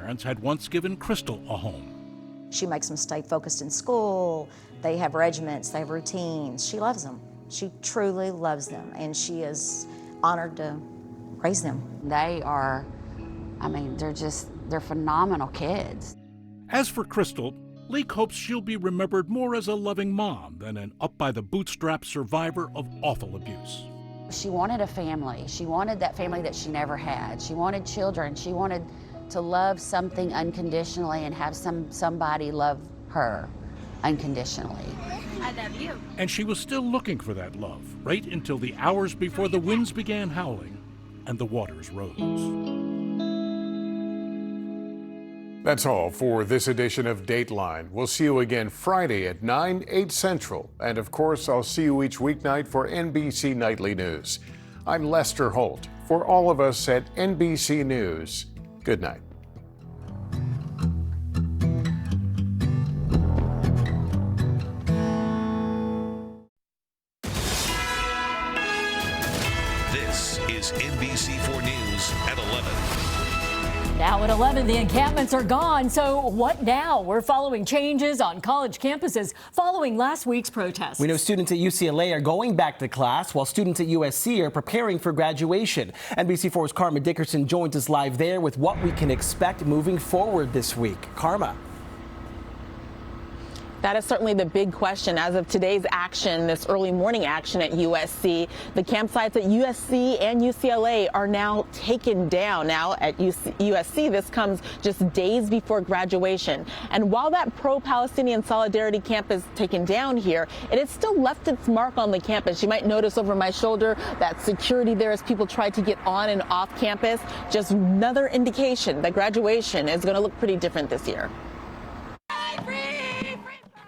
parents had once given Crystal a home. She makes them stay focused in school. They have regiments, they have routines. She loves them. She truly loves them, and she is honored to raise them. They are, they're phenomenal kids. As for Crystal, Leek hopes she'll be remembered more as a loving mom than an up-by-the-bootstraps survivor of awful abuse. She wanted a family. She wanted that family that she never had. She wanted children. She wanted to love something unconditionally and have somebody love her unconditionally. I love you. And she was still looking for that love, right until the hours before the winds began howling and the waters rose. That's all for this edition of Dateline. We'll see you again Friday at 9, 8 Central. And of course, I'll see you each weeknight for NBC Nightly News. I'm Lester Holt. For all of us at NBC News, good night. This is NBC4 News at 11. Now at 11, the encampments are gone. So what now? We're following changes on college campuses following last week's protests. We know students at UCLA are going back to class while students at USC are preparing for graduation. NBC4's Karma Dickerson joins us live there with what we can expect moving forward this week. Karma. That is certainly the big question. As of today's action, this early morning action at USC, the campsites at USC and UCLA are now taken down. Now at USC, this comes just days before graduation. And while that pro-Palestinian solidarity camp is taken down here, it has still left its mark on the campus. You might notice over my shoulder that security there as people try to get on and off campus. Just another indication that graduation is going to look pretty different this year.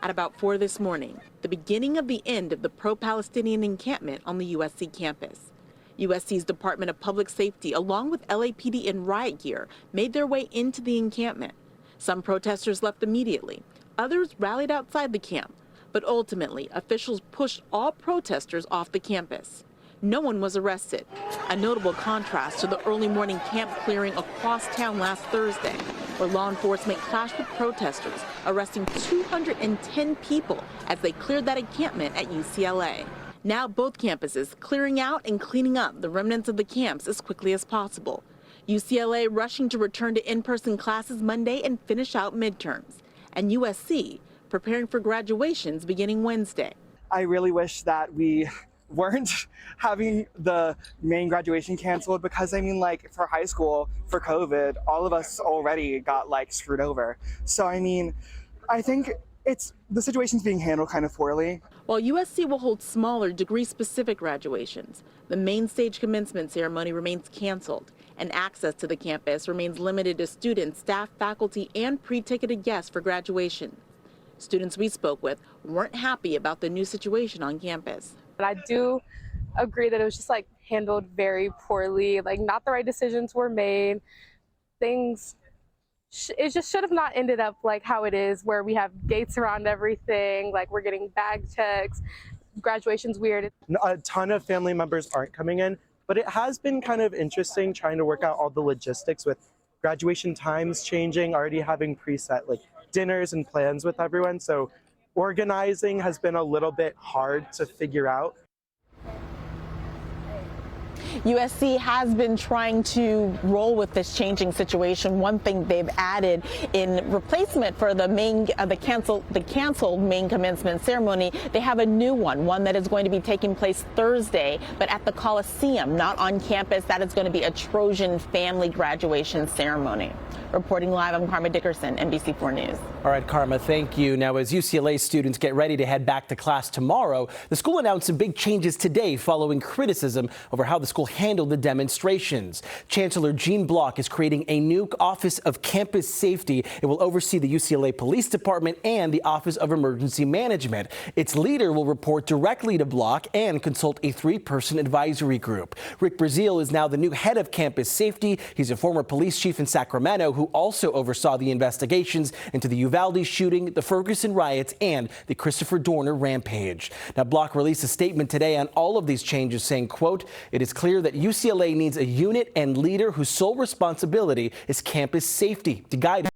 At about 4 this morning, the beginning of the end of the pro-Palestinian encampment on the USC campus. USC's Department of Public Safety, along with LAPD and riot gear, made their way into the encampment. Some protesters left immediately. Others rallied outside the camp. But ultimately, officials pushed all protesters off the campus. No one was arrested, a notable contrast to the early morning camp clearing across town last Thursday, where law enforcement clashed with protesters, arresting 210 people as they cleared that encampment at UCLA. Now both campuses clearing out and cleaning up the remnants of the camps as quickly as possible. UCLA rushing to return to in-person classes Monday and finish out midterms, and USC preparing for graduations beginning Wednesday. I really wish that we weren't having the main graduation canceled, because for high school, for COVID, all of us already got screwed over. So I think the situation's being handled kind of poorly. While USC will hold smaller degree-specific graduations, the main stage commencement ceremony remains canceled, and access to the campus remains limited to students, staff, faculty, and pre-ticketed guests for graduation. Students we spoke with weren't happy about the new situation on campus. I do agree that it was just handled very poorly, not the right decisions were made. It just should have not ended up like how it is, where we have gates around everything, we're getting bag checks, graduation's weird. A ton of family members aren't coming in, but it has been kind of interesting trying to work out all the logistics with graduation times changing, already having preset dinners and plans with everyone. So organizing has been a little bit hard to figure out. USC has been trying to roll with this changing situation. One thing they've added in replacement for the canceled main commencement ceremony, they have a new one that is going to be taking place Thursday, but at the Coliseum, not on campus. That is going to be a Trojan family graduation ceremony. Reporting live, I'm Karma Dickerson, NBC4 News. All right, Karma, thank you. Now, as UCLA students get ready to head back to class tomorrow, the school announced some big changes today following criticism over how the school handled the demonstrations. Chancellor Jean Block is creating a new Office of Campus Safety. It will oversee the UCLA Police Department and the Office of Emergency Management. Its leader will report directly to Block and consult a 3-person advisory group. Rick Brazil is now the new head of Campus Safety. He's a former police chief in Sacramento who who also oversaw the investigations into the Uvalde shooting, the Ferguson riots, and the Christopher Dorner rampage. Now, Block released a statement today on all of these changes saying, quote, "It is clear that UCLA needs a unit and leader whose sole responsibility is campus safety to guide